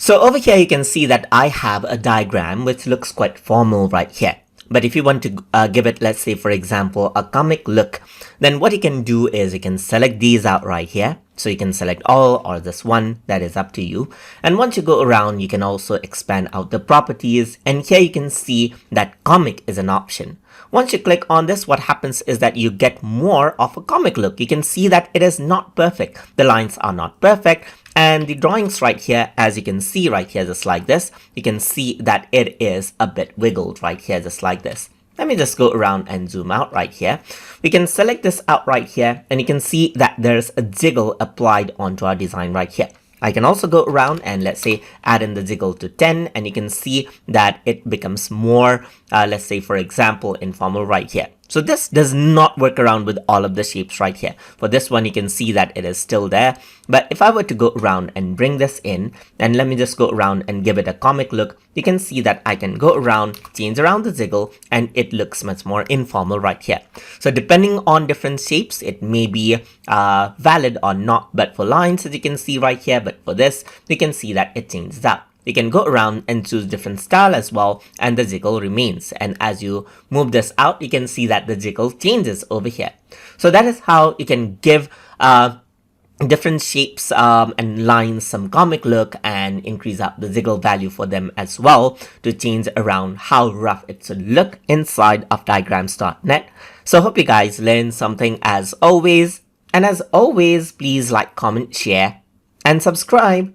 So over here you can see that I have a diagram which looks quite formal right here. But if you want to give it, let's say for example, a comic look, then what you can do is you can select these out right here. So you can select all or this one, that is up to you. And once you go around, you can also expand out the properties. And here you can see that comic is an option. Once you click on this, what happens is that you get more of a comic look. You can see that it is not perfect. The lines are not perfect. And the drawings right here, as you can see right here, just like this, you can see that it is a bit wiggled right here, just like this. Let me just go around and zoom out right here. We can select this out right here and you can see that there's a jiggle applied onto our design right here. I can also go around and let's say add in the jiggle to 10 and you can see that it becomes more, let's say for example, informal right here. So this does not work around with all of the shapes right here. For this one, you can see that it is still there. But if I were to go around and bring this in, and let me just go around and give it a comic look, you can see that I can go around, change around the jiggle, and it looks much more informal right here. So depending on different shapes, it may be valid or not. But for lines, as you can see right here, but for this, you can see that it changes out. You can go around and choose different style as well, and the jiggle remains. And as you move this out, you can see that the jiggle changes over here. So that is how you can give different shapes and lines some comic look and increase up the jiggle value for them as well to change around how rough it should look inside of diagrams.net. So hope you guys learned something as always. And as always, please like, comment, share, and subscribe.